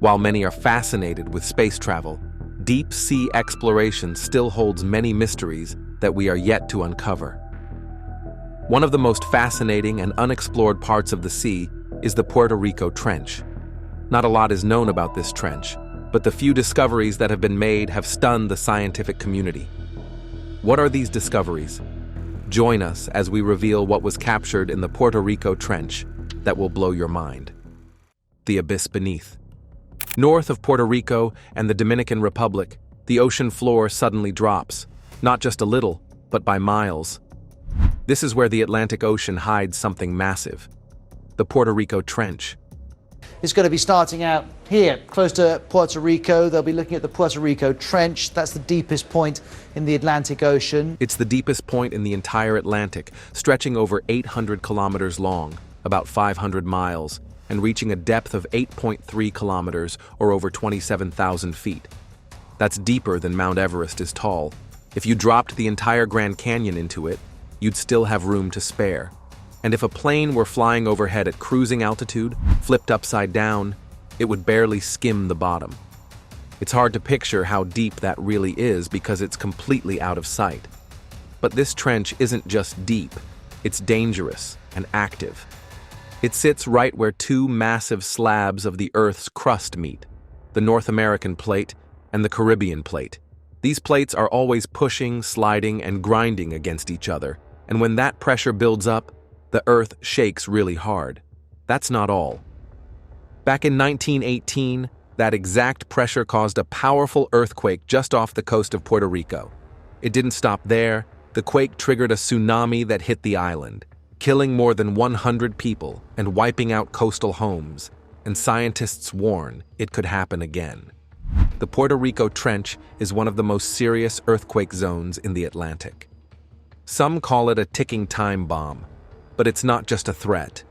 While many are fascinated with space travel, deep-sea exploration still holds many mysteries that we are yet to uncover. One of the most fascinating and unexplored parts of the sea is the Puerto Rico Trench. Not a lot is known about this trench, but the few discoveries that have been made have stunned the scientific community. What are these discoveries? Join us as we reveal what was captured in the Puerto Rico Trench that will blow your mind. The abyss beneath. North of Puerto Rico and the Dominican Republic, the ocean floor suddenly drops, not just a little, but by miles. This is where the Atlantic Ocean hides something massive. The Puerto Rico Trench. It's going to be starting out here, close to Puerto Rico. They'll be looking at the Puerto Rico Trench. That's the deepest point in the Atlantic Ocean. It's the deepest point in the entire Atlantic, stretching over 800 kilometers long, about 500 miles, and reaching a depth of 8.3 kilometers, or over 27,000 feet. That's deeper than Mount Everest is tall. If you dropped the entire Grand Canyon into it, you'd still have room to spare. And if a plane were flying overhead at cruising altitude, flipped upside down, it would barely skim the bottom. It's hard to picture how deep that really is because it's completely out of sight. But this trench isn't just deep, it's dangerous and active. It sits right where two massive slabs of the Earth's crust meet, the North American plate and the Caribbean plate. These plates are always pushing, sliding, and grinding against each other, and when that pressure builds up, the Earth shakes really hard. That's not all. Back in 1918, that exact pressure caused a powerful earthquake just off the coast of Puerto Rico. It didn't stop there. The quake triggered a tsunami that hit the island, killing more than 100 people and wiping out coastal homes, and scientists warn it could happen again. The Puerto Rico Trench is one of the most serious earthquake zones in the Atlantic. Some call it a ticking time bomb, but it's not just a threat.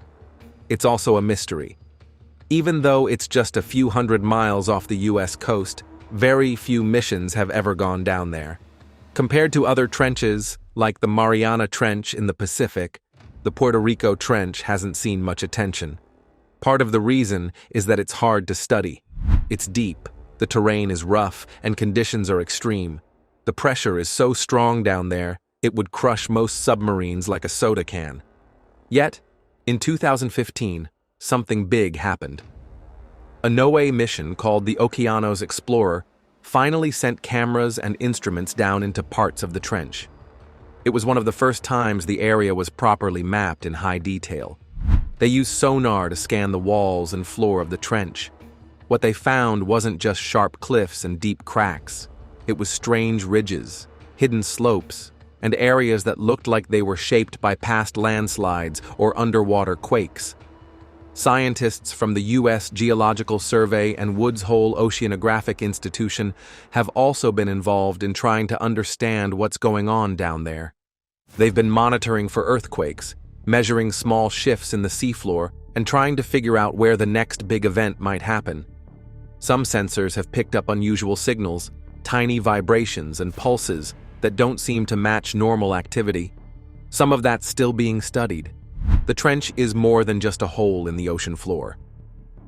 It's also a mystery. Even though it's just a few hundred miles off the US coast, very few missions have ever gone down there. Compared to other trenches, like the Mariana Trench in the Pacific, the Puerto Rico Trench hasn't seen much attention. Part of the reason is that it's hard to study. It's deep, the terrain is rough, and conditions are extreme. The pressure is so strong down there, it would crush most submarines like a soda can. Yet, in 2015, something big happened. A NOAA mission called the Okeanos Explorer finally sent cameras and instruments down into parts of the trench. It was one of the first times the area was properly mapped in high detail. They used sonar to scan the walls and floor of the trench. What they found wasn't just sharp cliffs and deep cracks. It was strange ridges, hidden slopes, and areas that looked like they were shaped by past landslides or underwater quakes. Scientists from the U.S. Geological Survey and Woods Hole Oceanographic Institution have also been involved in trying to understand what's going on down there. They've been monitoring for earthquakes, measuring small shifts in the seafloor, and trying to figure out where the next big event might happen. Some sensors have picked up unusual signals, tiny vibrations and pulses that don't seem to match normal activity. Some of that's still being studied. The trench is more than just a hole in the ocean floor.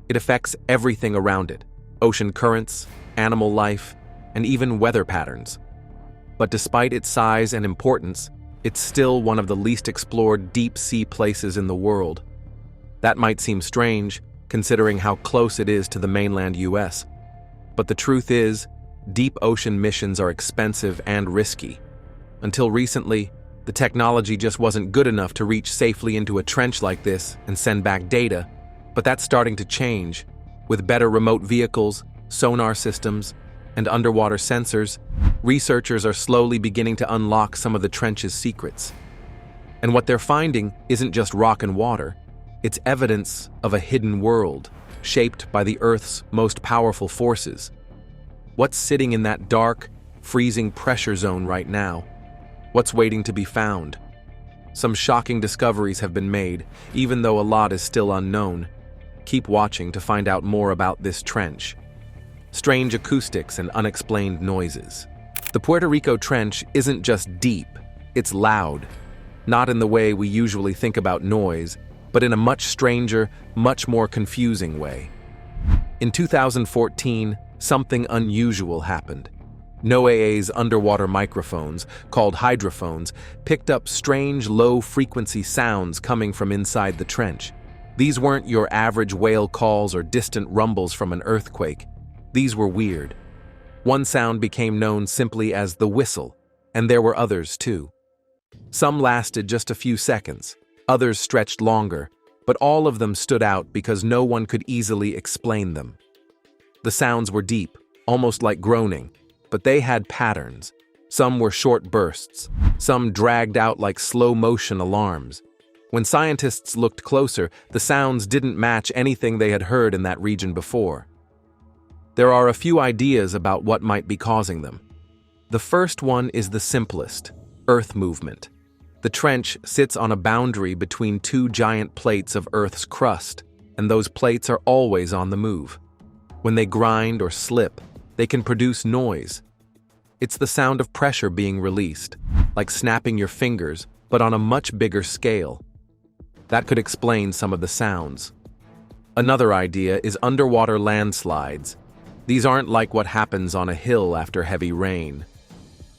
It affects everything around it: ocean currents, animal life, and even weather patterns. But despite its size and importance, it's still one of the least explored deep-sea places in the world. That might seem strange, considering how close it is to the mainland US. But the truth is, deep ocean missions are expensive and risky. Until recently, the technology just wasn't good enough to reach safely into a trench like this and send back data, but that's starting to change. With better remote vehicles, sonar systems, and underwater sensors, researchers are slowly beginning to unlock some of the trench's secrets. And what they're finding isn't just rock and water, it's evidence of a hidden world, shaped by the Earth's most powerful forces. What's sitting in that dark, freezing pressure zone right now? What's waiting to be found? Some shocking discoveries have been made, even though a lot is still unknown. Keep watching to find out more about this trench. Strange acoustics and unexplained noises. The Puerto Rico Trench isn't just deep, it's loud. Not in the way we usually think about noise, but in a much stranger, much more confusing way. In 2014, something unusual happened. NOAA's underwater microphones, called hydrophones, picked up strange low-frequency sounds coming from inside the trench. These weren't your average whale calls or distant rumbles from an earthquake. These were weird. One sound became known simply as the whistle, and there were others too. Some lasted just a few seconds, others stretched longer, but all of them stood out because no one could easily explain them. The sounds were deep, almost like groaning, but they had patterns. Some were short bursts, some dragged out like slow-motion alarms. When scientists looked closer, the sounds didn't match anything they had heard in that region before. There are a few ideas about what might be causing them. The first one is the simplest: Earth movement. The trench sits on a boundary between two giant plates of Earth's crust, and those plates are always on the move. When they grind or slip, they can produce noise. It's the sound of pressure being released, like snapping your fingers, but on a much bigger scale. That could explain some of the sounds. Another idea is underwater landslides. These aren't like what happens on a hill after heavy rain.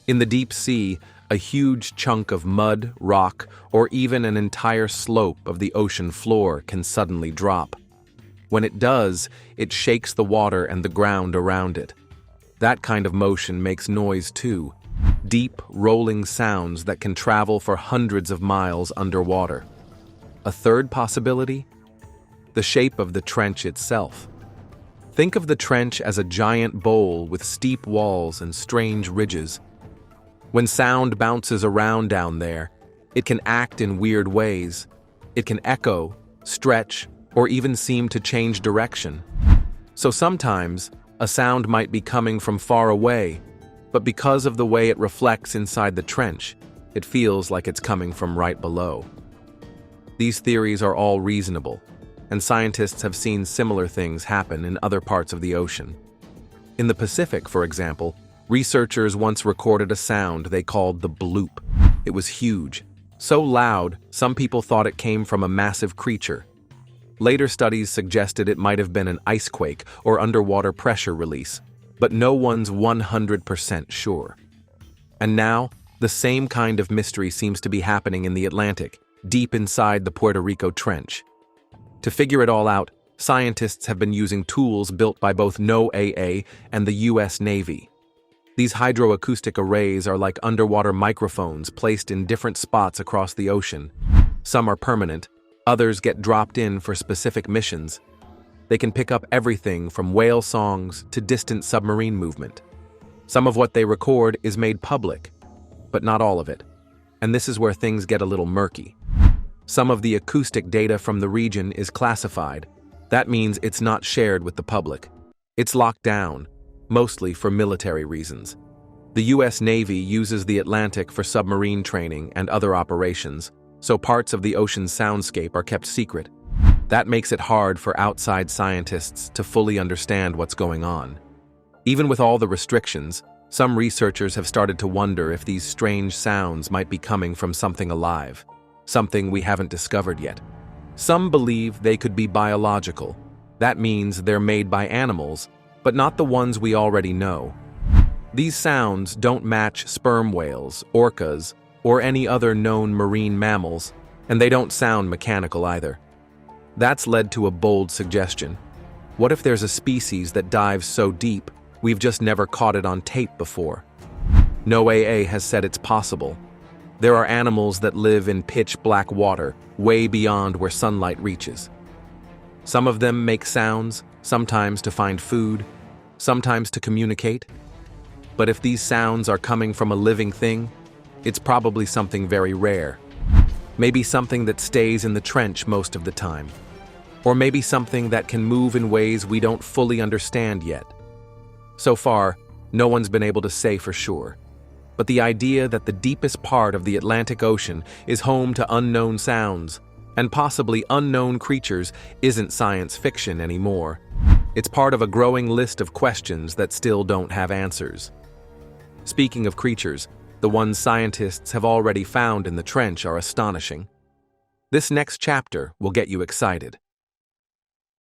In the deep sea, a huge chunk of mud, rock, or even an entire slope of the ocean floor can suddenly drop. When it does, it shakes the water and the ground around it. That kind of motion makes noise too. Deep, rolling sounds that can travel for hundreds of miles underwater. A third possibility? The shape of the trench itself. Think of the trench as a giant bowl with steep walls and strange ridges. When sound bounces around down there, it can act in weird ways. It can echo, stretch, or even seem to change direction. So sometimes, a sound might be coming from far away, but because of the way it reflects inside the trench, it feels like it's coming from right below. These theories are all reasonable, and scientists have seen similar things happen in other parts of the ocean. In the Pacific, for example, researchers once recorded a sound they called the bloop. It was huge, so loud some people thought it came from a massive creature. Later studies suggested it might have been an ice quake or underwater pressure release, but no one's 100% sure. And now, the same kind of mystery seems to be happening in the Atlantic, deep inside the Puerto Rico Trench. To figure it all out, scientists have been using tools built by both NOAA and the US Navy. These hydroacoustic arrays are like underwater microphones placed in different spots across the ocean. Some are permanent, others get dropped in for specific missions. They can pick up everything from whale songs to distant submarine movement. Some of what they record is made public, but not all of it. And this is where things get a little murky. Some of the acoustic data from the region is classified. That means it's not shared with the public. It's locked down, mostly for military reasons. The US Navy uses the Atlantic for submarine training and other operations, so parts of the ocean's soundscape are kept secret. That makes it hard for outside scientists to fully understand what's going on. Even with all the restrictions, some researchers have started to wonder if these strange sounds might be coming from something alive, something we haven't discovered yet. Some believe they could be biological. That means they're made by animals, but not the ones we already know. These sounds don't match sperm whales, orcas, or any other known marine mammals, and they don't sound mechanical either. That's led to a bold suggestion. What if there's a species that dives so deep, we've just never caught it on tape before? NOAA has said it's possible. There are animals that live in pitch-black water, way beyond where sunlight reaches. Some of them make sounds, sometimes to find food, sometimes to communicate. But if these sounds are coming from a living thing, it's probably something very rare. Maybe something that stays in the trench most of the time. Or maybe something that can move in ways we don't fully understand yet. So far, no one's been able to say for sure. But the idea that the deepest part of the Atlantic Ocean is home to unknown sounds, and possibly unknown creatures, isn't science fiction anymore. It's part of a growing list of questions that still don't have answers. Speaking of creatures, the ones scientists have already found in the trench are astonishing. This next chapter will get you excited.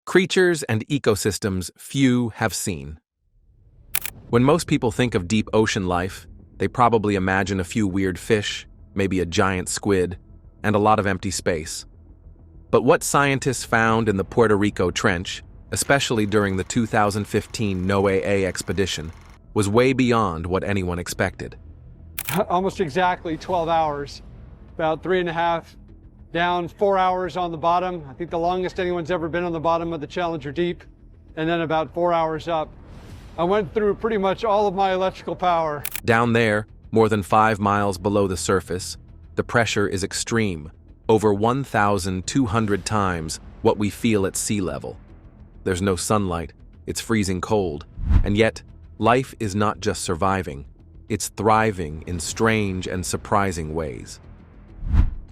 Creatures and ecosystems few have seen. When most people think of deep ocean life, they probably imagine a few weird fish, maybe a giant squid, and a lot of empty space. But what scientists found in the Puerto Rico Trench, especially during the 2015 NOAA expedition, was way beyond what anyone expected. Almost exactly 12 hours, about 3.5 down, 4 hours on the bottom. I think the longest anyone's ever been on the bottom of the Challenger Deep, and then about 4 hours up. I went through pretty much all of my electrical power. Down there, more than 5 miles below the surface, the pressure is extreme, over 1,200 times what we feel at sea level. There's no sunlight, it's freezing cold, and yet, life is not just surviving, it's thriving in strange and surprising ways.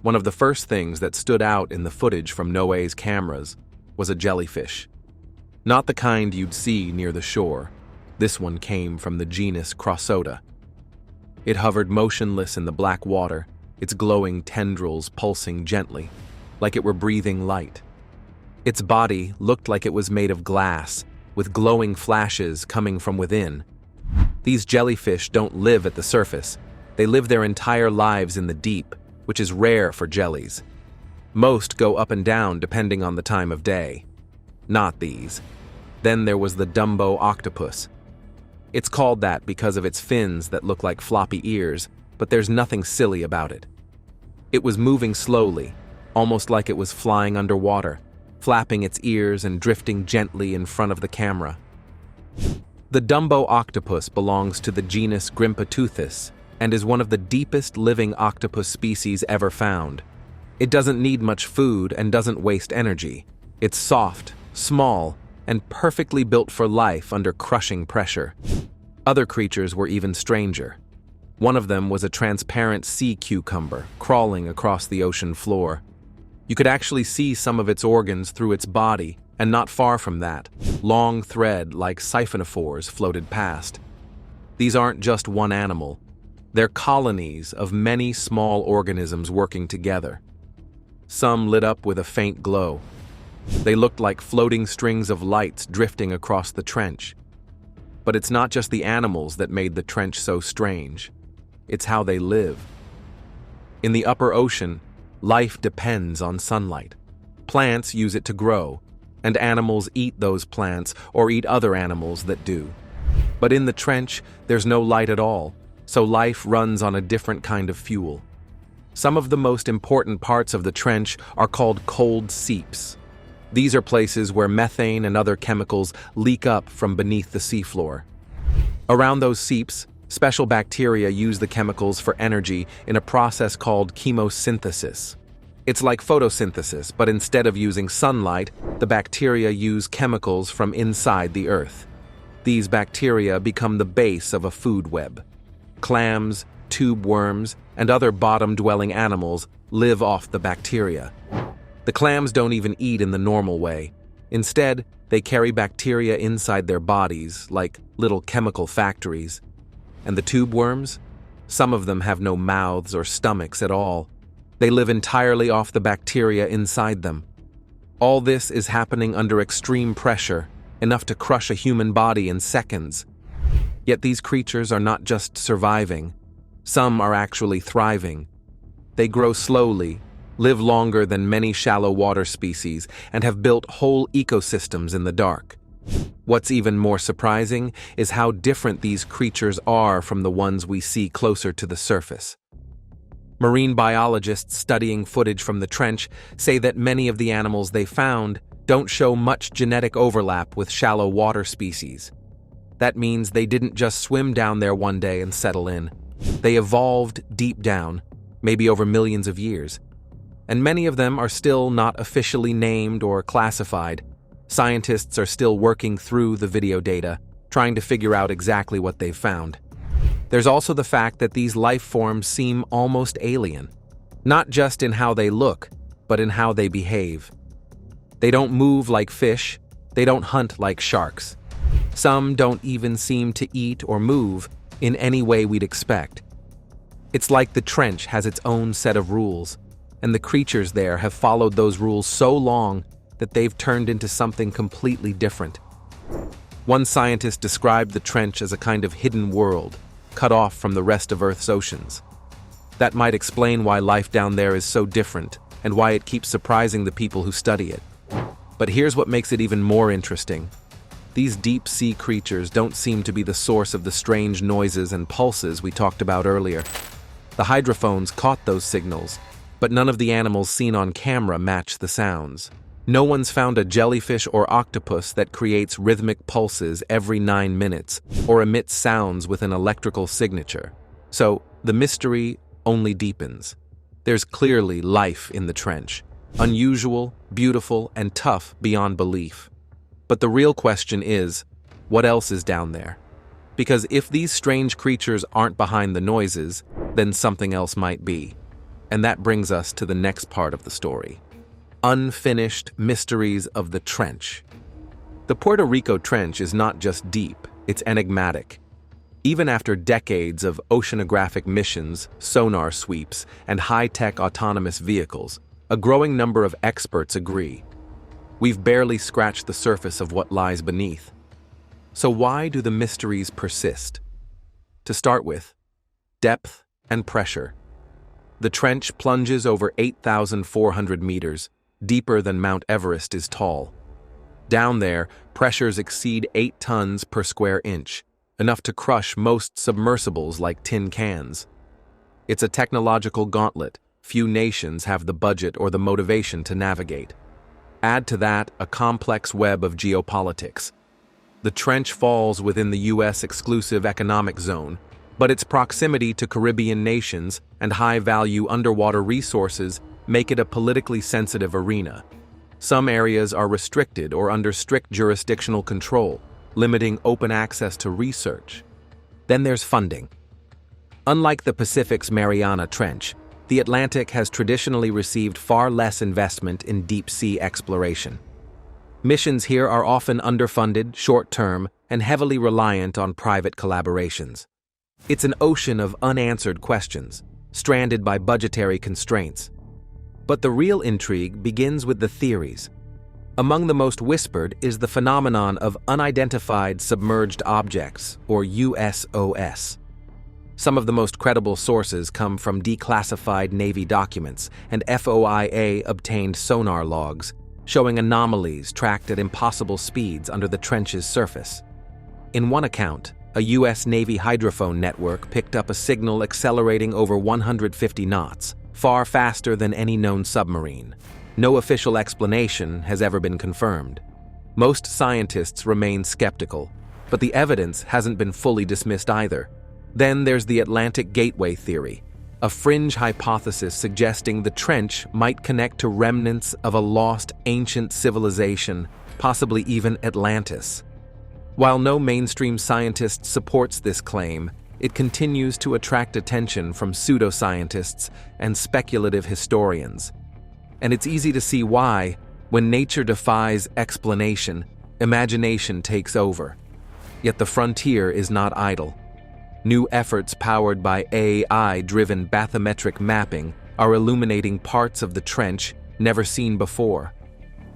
One of the first things that stood out in the footage from NOAA's cameras was a jellyfish. Not the kind you'd see near the shore. This one came from the genus Crossota. It hovered motionless in the black water, its glowing tendrils pulsing gently, like it were breathing light. Its body looked like it was made of glass, with glowing flashes coming from within. These jellyfish don't live at the surface. They live their entire lives in the deep, which is rare for jellies. Most go up and down depending on the time of day. Not these. Then there was the Dumbo octopus. It's called that because of its fins that look like floppy ears, but there's nothing silly about it. It was moving slowly, almost like it was flying underwater, flapping its ears and drifting gently in front of the camera. The Dumbo octopus belongs to the genus Grimpateuthis and is one of the deepest living octopus species ever found. It doesn't need much food and doesn't waste energy. It's soft, small, and perfectly built for life under crushing pressure. Other creatures were even stranger. One of them was a transparent sea cucumber crawling across the ocean floor. You could actually see some of its organs through its body, and not far from that, long thread like siphonophores floated past. These aren't just one animal. They're colonies of many small organisms working together. Some lit up with a faint glow. They looked like floating strings of lights drifting across the trench. But it's not just the animals that made the trench so strange. It's how they live. In the upper ocean, life depends on sunlight. Plants use it to grow, and animals eat those plants or eat other animals that do. But in the trench, there's no light at all, so life runs on a different kind of fuel. Some of the most important parts of the trench are called cold seeps. These are places where methane and other chemicals leak up from beneath the seafloor. Around those seeps, special bacteria use the chemicals for energy in a process called chemosynthesis. It's like photosynthesis, but instead of using sunlight, the bacteria use chemicals from inside the earth. These bacteria become the base of a food web. Clams, tube worms, and other bottom-dwelling animals live off the bacteria. The clams don't even eat in the normal way. Instead, they carry bacteria inside their bodies, like little chemical factories. And the tube worms? Some of them have no mouths or stomachs at all. They live entirely off the bacteria inside them. All this is happening under extreme pressure, enough to crush a human body in seconds. Yet these creatures are not just surviving. Some are actually thriving. They grow slowly, live longer than many shallow water species, and have built whole ecosystems in the dark. What's even more surprising is how different these creatures are from the ones we see closer to the surface. Marine biologists studying footage from the trench say that many of the animals they found don't show much genetic overlap with shallow water species. That means they didn't just swim down there one day and settle in. They evolved deep down, maybe over millions of years. And many of them are still not officially named or classified. Scientists are still working through the video data, trying to figure out exactly what they've found. There's also the fact that these life forms seem almost alien, not just in how they look, but in how they behave. They don't move like fish, they don't hunt like sharks. Some don't even seem to eat or move in any way we'd expect. It's like the trench has its own set of rules, and the creatures there have followed those rules so long that they've turned into something completely different. One scientist described the trench as a kind of hidden world, cut off from the rest of Earth's oceans. That might explain why life down there is so different and why it keeps surprising the people who study it. But here's what makes it even more interesting. These deep-sea creatures don't seem to be the source of the strange noises and pulses we talked about earlier. The hydrophones caught those signals, but none of the animals seen on camera match the sounds. No one's found a jellyfish or octopus that creates rhythmic pulses every 9 minutes or emits sounds with an electrical signature. So, the mystery only deepens. There's clearly life in the trench. Unusual, beautiful, and tough beyond belief. But the real question is, what else is down there? Because if these strange creatures aren't behind the noises, then something else might be. And that brings us to the next part of the story. Unfinished mysteries of the trench. The Puerto Rico Trench is not just deep, it's enigmatic. Even after decades of oceanographic missions, sonar sweeps, and high-tech autonomous vehicles, a growing number of experts agree. We've barely scratched the surface of what lies beneath. So why do the mysteries persist? To start with, depth and pressure. The trench plunges over 8,400 meters, deeper than Mount Everest is tall. Down there, pressures exceed 8 tons per square inch, enough to crush most submersibles like tin cans. It's a technological gauntlet few nations have the budget or the motivation to navigate. Add to that a complex web of geopolitics. The trench falls within the U.S. exclusive economic zone, but its proximity to Caribbean nations and high-value underwater resources make it a politically sensitive arena. Some areas are restricted or under strict jurisdictional control, limiting open access to research. Then there's funding. Unlike the Pacific's Mariana Trench, the Atlantic has traditionally received far less investment in deep-sea exploration. Missions here are often underfunded, short-term, and heavily reliant on private collaborations. It's an ocean of unanswered questions, stranded by budgetary constraints. But the real intrigue begins with the theories. Among the most whispered is the phenomenon of unidentified submerged objects, or USOS. Some of the most credible sources come from declassified Navy documents and FOIA-obtained sonar logs, showing anomalies tracked at impossible speeds under the trench's surface. In one account, a U.S. Navy hydrophone network picked up a signal accelerating over 150 knots, far faster than any known submarine. No official explanation has ever been confirmed. Most scientists remain skeptical, but the evidence hasn't been fully dismissed either. Then there's the Atlantic Gateway theory, a fringe hypothesis suggesting the trench might connect to remnants of a lost ancient civilization, possibly even Atlantis. While no mainstream scientist supports this claim, it continues to attract attention from pseudoscientists and speculative historians. And it's easy to see why, when nature defies explanation, imagination takes over. Yet the frontier is not idle. New efforts powered by AI-driven bathymetric mapping are illuminating parts of the trench never seen before.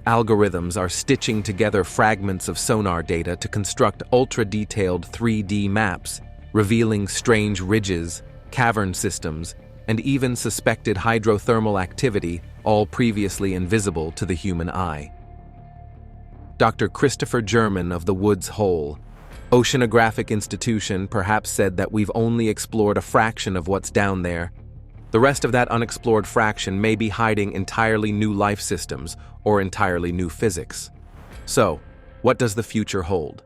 Algorithms are stitching together fragments of sonar data to construct ultra-detailed 3D maps, revealing strange ridges, cavern systems, and even suspected hydrothermal activity, all previously invisible to the human eye. Dr. Christopher German of the Woods Hole Oceanographic Institution perhaps said that we've only explored a fraction of what's down there. The rest of that unexplored fraction may be hiding entirely new life systems or entirely new physics. So, what does the future hold?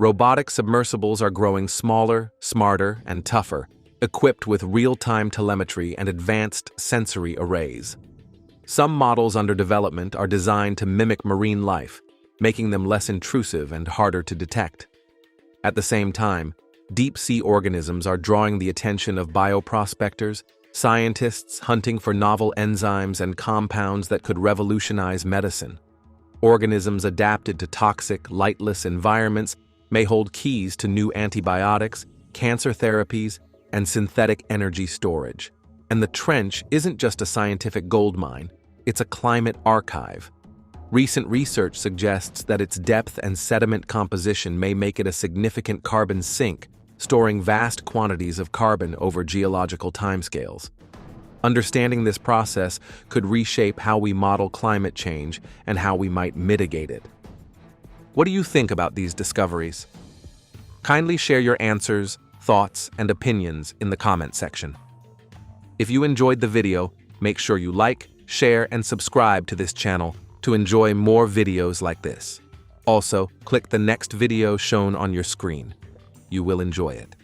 Robotic submersibles are growing smaller, smarter, and tougher, equipped with real-time telemetry and advanced sensory arrays. Some models under development are designed to mimic marine life, making them less intrusive and harder to detect. At the same time, deep-sea organisms are drawing the attention of bioprospectors, scientists hunting for novel enzymes and compounds that could revolutionize medicine. Organisms adapted to toxic, lightless environments may hold keys to new antibiotics, cancer therapies, and synthetic energy storage. And the trench isn't just a scientific goldmine, it's a climate archive. Recent research suggests that its depth and sediment composition may make it a significant carbon sink, storing vast quantities of carbon over geological timescales. Understanding this process could reshape how we model climate change and how we might mitigate it. What do you think about these discoveries? Kindly share your answers, thoughts, and opinions in the comment section. If you enjoyed the video, make sure you like, share, and subscribe to this channel to enjoy more videos like this. Also, click the next video shown on your screen. You will enjoy it.